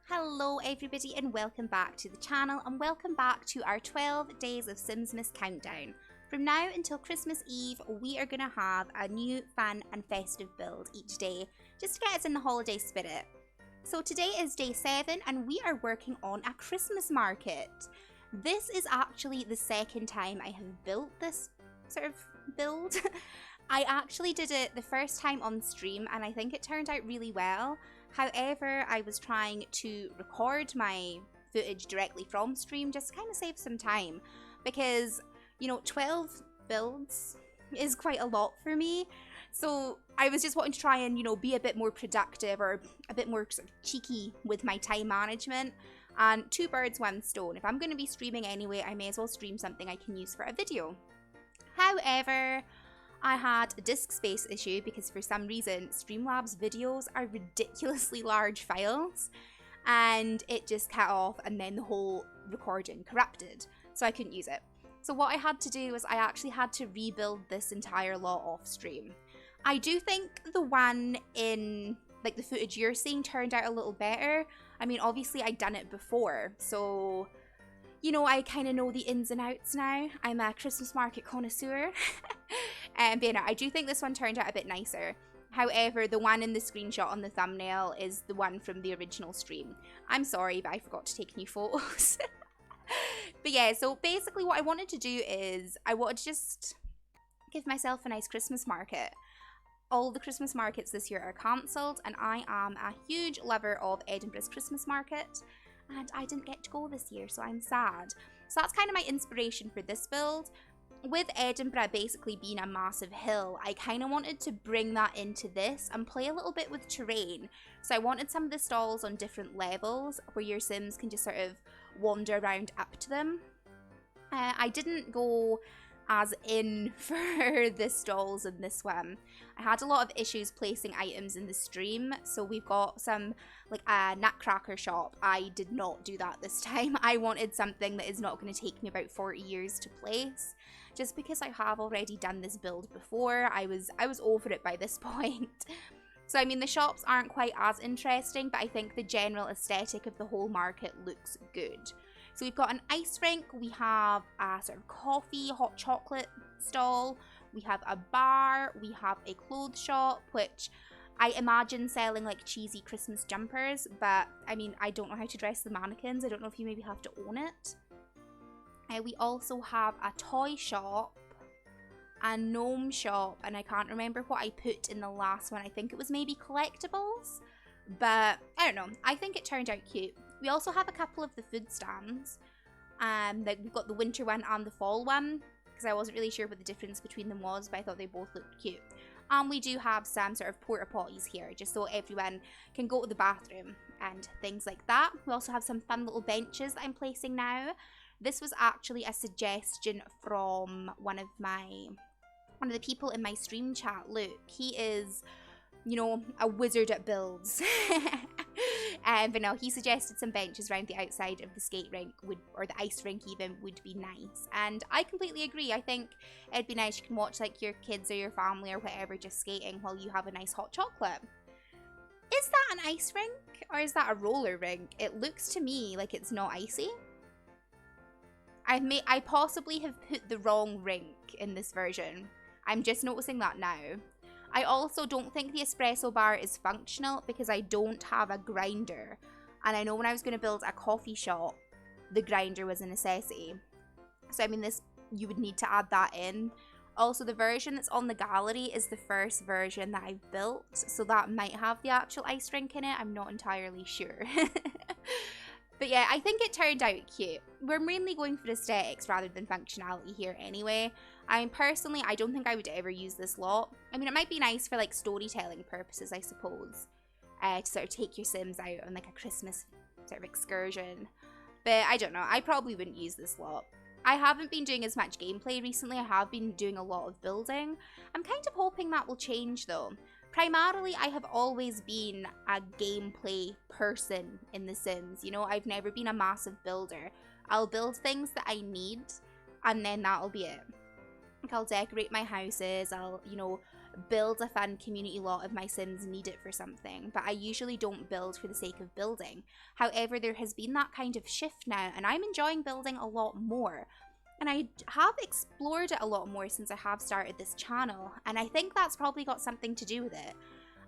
Hello everybody and welcome back to the channel, and welcome back to our 12 Days of SImsmas countdown. From now until Christmas Eve, we are going to have a new fun and festive build each day, just to get us in the holiday spirit. So today is day 7 and we are working on a Christmas market. This is actually the second time I have built this sort of build. I actually did it the first time on stream and I think it turned out really well. However, I was trying to record my footage directly from stream just to kind of save some time, because, you know, 12 builds is quite a lot for me. So I was just wanting to try and, you know, be a bit more productive or a bit more sort of cheeky with my time management. And 2 birds, 1 stone. If I'm going to be streaming anyway, I may as well stream something I can use for a video. However, I had a disk space issue because for some reason Streamlabs videos are ridiculously large files, and it just cut off and then the whole recording corrupted, so I couldn't use it. So what I had to do was I actually had to rebuild this entire lot off stream. I do think the one in like the footage you're seeing turned out a little better. I mean, obviously I'd done it before, so you know, I kind of know the ins and outs now. I'm a Christmas market connoisseur. But you know, I do think this one turned out a bit nicer. However, the one in the screenshot on the thumbnail is the one from the original stream. I'm sorry, but I forgot to take new photos. But yeah, so basically what I wanted to do is I wanted to just give myself a nice Christmas market. All the Christmas markets this year are cancelled, and I am a huge lover of Edinburgh's Christmas market, and I didn't get to go this year, so I'm sad. So that's kind of my inspiration for this build. With Edinburgh basically being a massive hill, I kind of wanted to bring that into this and play a little bit with terrain. So I wanted some of the stalls on different levels where your Sims can just sort of wander around up to them. I didn't go as in for the stalls in this one. I had a lot of issues placing items in the stream, so we've got some like a nutcracker shop. I did not do that this time. I wanted something that is not going to take me about 40 years to place, just because I have already done this build before. I was over it by this point. So I mean, the shops aren't quite as interesting, but I think the general aesthetic of the whole market looks good. So we've got an ice rink, we have a sort of coffee, hot chocolate stall, we have a bar, we have a clothes shop, which I imagine selling like cheesy Christmas jumpers, but I mean, I don't know how to dress the mannequins. I don't know if you maybe have to own it. We also have a toy shop, a gnome shop, and I can't remember what I put in the last one. I think it was maybe collectibles, but I don't know. I think it turned out cute. We also have a couple of the food stands. Like we've got the winter one and the fall one, because I wasn't really sure what the difference between them was, but I thought they both looked cute. And we do have some sort of porta potties here, just so everyone can go to the bathroom and things like that. We also have some fun little benches that I'm placing now. This was actually a suggestion from one of the people in my stream chat, Luke. He is, you know, a wizard at builds. But no, he suggested some benches around the outside of the skate rink or the ice rink even, would be nice. And I completely agree. I think it'd be nice. You can watch like your kids or your family or whatever just skating while you have a nice hot chocolate. Is that an ice rink or is that a roller rink? It looks to me like it's not icy. I possibly have put the wrong rink in this version. I'm just noticing that now. I also don't think the espresso bar is functional because I don't have a grinder. And I know when I was going to build a coffee shop, the grinder was a necessity. So I mean, you would need to add that in. Also, the version that's on the gallery is the first version that I've built. So that might have the actual ice rink in it. I'm not entirely sure. But yeah, I think it turned out cute. We're mainly going for aesthetics rather than functionality here anyway. Personally, I don't think I would ever use this lot. I mean, it might be nice for like storytelling purposes, I suppose. To sort of take your Sims out on like a Christmas sort of excursion. But I don't know, I probably wouldn't use this lot. I haven't been doing as much gameplay recently. I have been doing a lot of building. I'm kind of hoping that will change though. Primarily, I have always been a gameplay person in The Sims. You know, I've never been a massive builder. I'll build things that I need, and then that'll be it. Like, I'll decorate my houses, I'll, you know, build a fun community lot if my Sims need it for something, but I usually don't build for the sake of building. However, there has been that kind of shift now, and I'm enjoying building a lot more. And I have explored it a lot more since I have started this channel, and I think that's probably got something to do with it.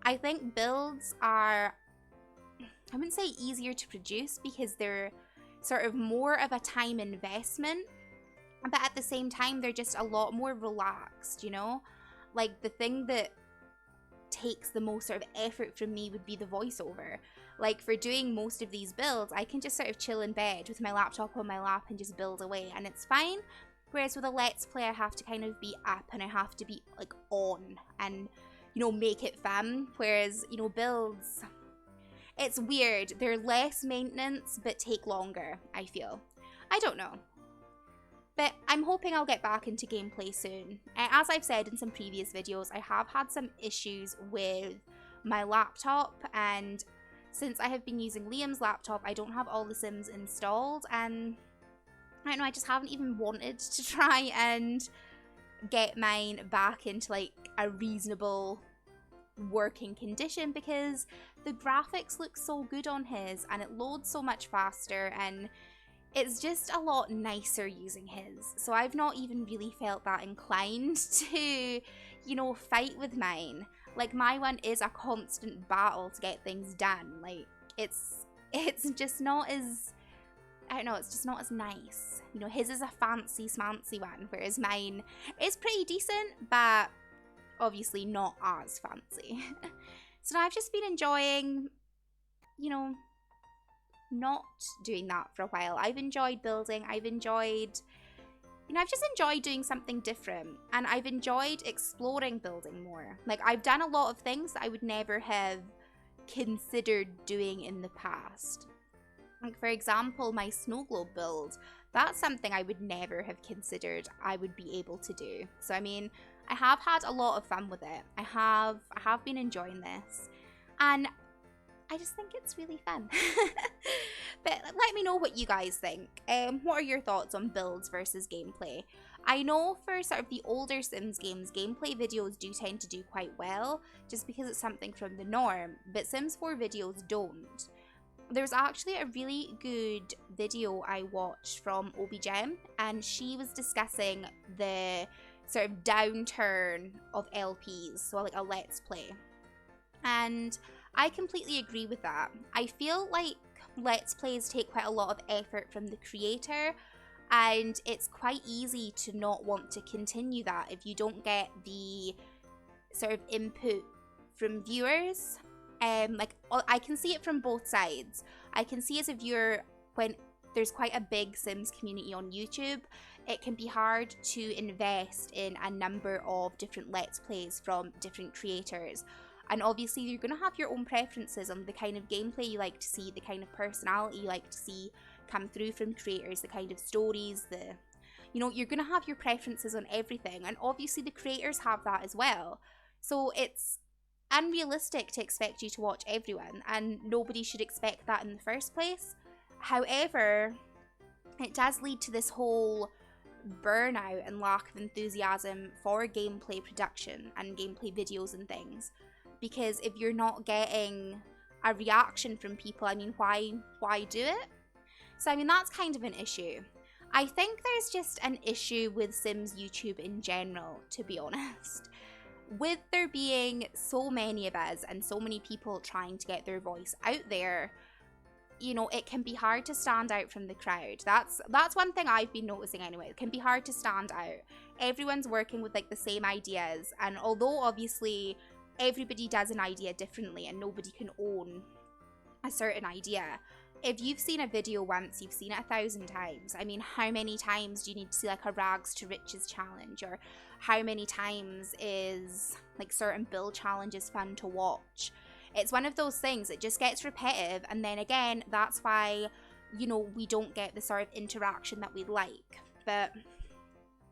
I think builds are, I wouldn't say easier to produce because they're sort of more of a time investment, but at the same time, they're just a lot more relaxed, you know? Like, the thing that takes the most sort of effort from me would be the voiceover. Like, for doing most of these builds, I can just sort of chill in bed with my laptop on my lap and just build away, and it's fine. Whereas with a Let's Play, I have to kind of be up and I have to be, like, on and, you know, make it fun. Whereas, you know, builds, it's weird. They're less maintenance, but take longer, I feel. I don't know. But I'm hoping I'll get back into gameplay soon. As I've said in some previous videos, I have had some issues with my laptop, and since I have been using Liam's laptop, I don't have all the Sims installed, and I don't know, I just haven't even wanted to try and get mine back into like a reasonable working condition because the graphics look so good on his and it loads so much faster, and it's just a lot nicer using his. So I've not even really felt that inclined to, you know, fight with mine. Like, my one is a constant battle to get things done. Like, it's just not as, I don't know, it's just not as nice. You know, his is a fancy smancy one, whereas mine is pretty decent, but obviously not as fancy. So I've just been enjoying, you know, not doing that for a while. I've enjoyed building, I've enjoyed, you know, I've just enjoyed doing something different, and I've enjoyed exploring building more. Like, I've done a lot of things that I would never have considered doing in the past. Like, for example, my snow globe build, that's something I would never have considered I would be able to do. So, I mean, I have had a lot of fun with it. I have been enjoying this, and I just think it's really fun. But let me know what you guys think. What are your thoughts on builds versus gameplay? I know for sort of the older Sims games, gameplay videos do tend to do quite well, just because it's something from the norm, but Sims 4 videos don't. There's actually a really good video I watched from OBGem, and she was discussing the sort of downturn of LPs, so like a Let's Play. And I completely agree with that. I feel like Let's Plays take quite a lot of effort from the creator, and it's quite easy to not want to continue that if you don't get the sort of input from viewers. Like, I can see it from both sides. I can see as a viewer, when there's quite a big Sims community on YouTube, it can be hard to invest in a number of different Let's Plays from different creators. And obviously you're going to have your own preferences on the kind of gameplay you like to see, the kind of personality you like to see come through from creators, the kind of stories, you know, you're going to have your preferences on everything. And obviously the creators have that as well. So it's unrealistic to expect you to watch everyone, and nobody should expect that in the first place. However, it does lead to this whole burnout and lack of enthusiasm for gameplay production and gameplay videos and things. Because if you're not getting a reaction from people, I mean, why do it? So, I mean, that's kind of an issue. I think there's just an issue with Sims YouTube in general, to be honest. With there being so many of us and so many people trying to get their voice out there, you know, it can be hard to stand out from the crowd. That's one thing I've been noticing anyway. It can be hard to stand out. Everyone's working with like the same ideas, and although obviously everybody does an idea differently and nobody can own a certain idea, if you've seen a video once, you've seen it 1,000 times. I mean, how many times do you need to see like a rags to riches challenge, or how many times is like certain build challenges fun to watch? It's one of those things, it just gets repetitive, and then again, that's why, you know, we don't get the sort of interaction that we'd like. But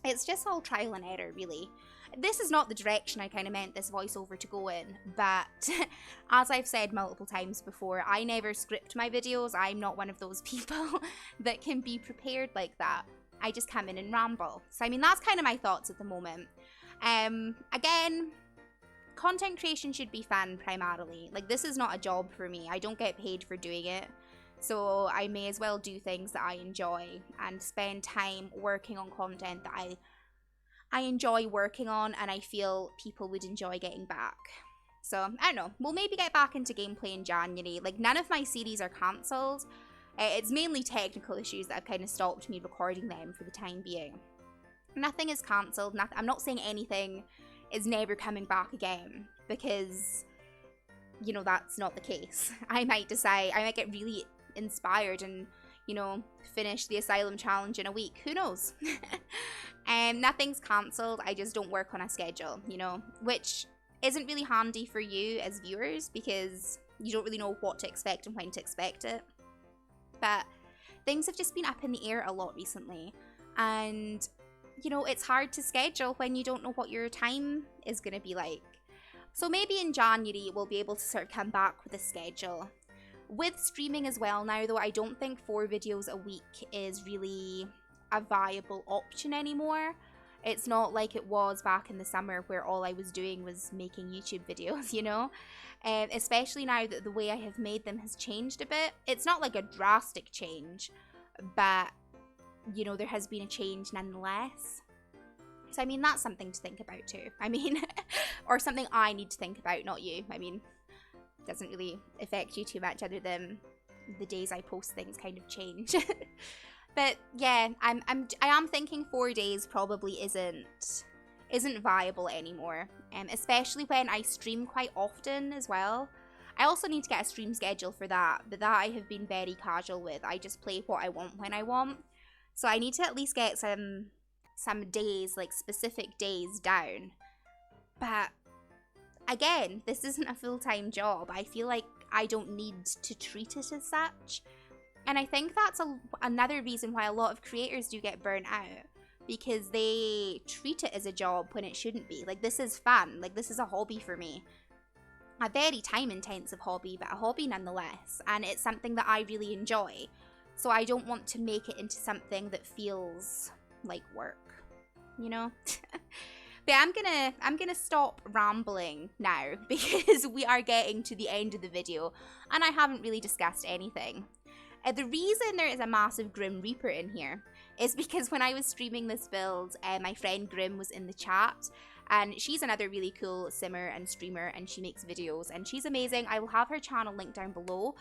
it's just all trial and error, really. This is not the direction I kind of meant this voiceover to go in, but as I've said multiple times before, I never script my videos. I'm not one of those people that can be prepared like that. I just come in and ramble. So I mean, that's kind of my thoughts at the moment. Again, content creation should be fun primarily. Like, this is not a job for me. I don't get paid for doing it. So I may as well do things that I enjoy and spend time working on content that I enjoy working on and I feel people would enjoy getting back. So, I don't know. We'll maybe get back into gameplay in January. Like, none of my series are cancelled. It's mainly technical issues that have kind of stopped me recording them for the time being. Nothing is cancelled. I'm not saying anything is never coming back again because, you know, that's not the case. I might decide, I might get really inspired and, you know, finish the Asylum Challenge in a week. Who knows? Nothing's cancelled. I just don't work on a schedule, you know, which isn't really handy for you as viewers because you don't really know what to expect and when to expect it. But things have just been up in the air a lot recently. And, you know, it's hard to schedule when you don't know what your time is going to be like. So maybe in January we'll be able to sort of come back with a schedule. With streaming as well now, though, I don't think 4 videos a week is really a viable option anymore. It's not like it was back in the summer where all I was doing was making YouTube videos, you know? Especially now that the way I have made them has changed a bit. It's not like a drastic change, but, you know, there has been a change nonetheless. So, I mean, that's something to think about too. I mean, or something I need to think about, not you. I mean, it doesn't really affect you too much other than the days I post things kind of change. But yeah, I am thinking 4 days probably isn't viable anymore, especially when I stream quite often as well. I also need to get a stream schedule for that, but that I have been very casual with. I just play what I want when I want. So I need to at least get some days, like specific days down. But again, this isn't a full-time job. I feel like I don't need to treat it as such. And I think that's another reason why a lot of creators do get burnt out, because they treat it as a job when it shouldn't be. Like, this is fun. Like, this is a hobby for me. A very time-intensive hobby, but a hobby nonetheless. And it's something that I really enjoy. So I don't want to make it into something that feels like work, you know? But I'm gonna stop rambling now because we are getting to the end of the video and I haven't really discussed anything. The reason there is a massive Grim Reaper in here is because when I was streaming this build, my friend Grim was in the chat, and she's another really cool simmer and streamer, and she makes videos, and she's amazing. I will have her channel linked down below.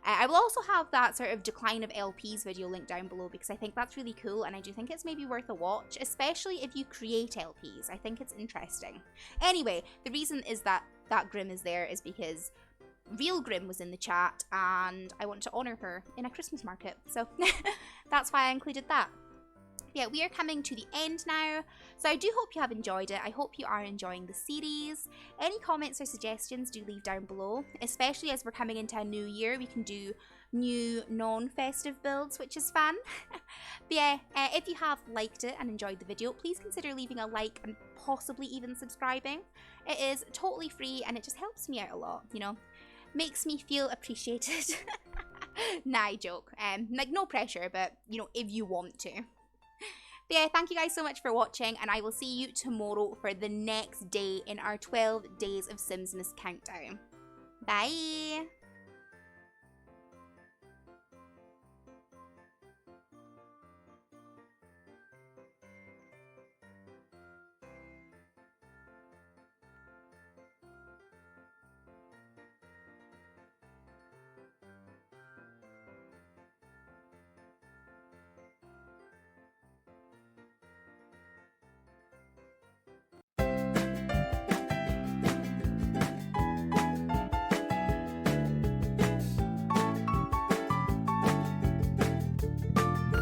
I will also have that sort of decline of LPs video linked down below because I think that's really cool, and I do think it's maybe worth a watch, especially if you create LPs. I think it's interesting. Anyway, the reason is that Grim is there is because Real Grim was in the chat and I want to honour her in a Christmas market, so that's why I included that. Yeah, we are coming to the end now, so I do hope you have enjoyed it. I hope you are enjoying the series. Any comments or suggestions do leave down below, especially as we're coming into a new year. We can do new non-festive builds, which is fun. But yeah, if you have liked it and enjoyed the video, please consider leaving a like and possibly even subscribing. It is totally free and it just helps me out a lot, you know. Makes me feel appreciated. Nah, I joke. Like, no pressure, but, you know, if you want to. But yeah, thank you guys so much for watching, and I will see you tomorrow for the next day in our 12 Days of SImsmas countdown. Bye!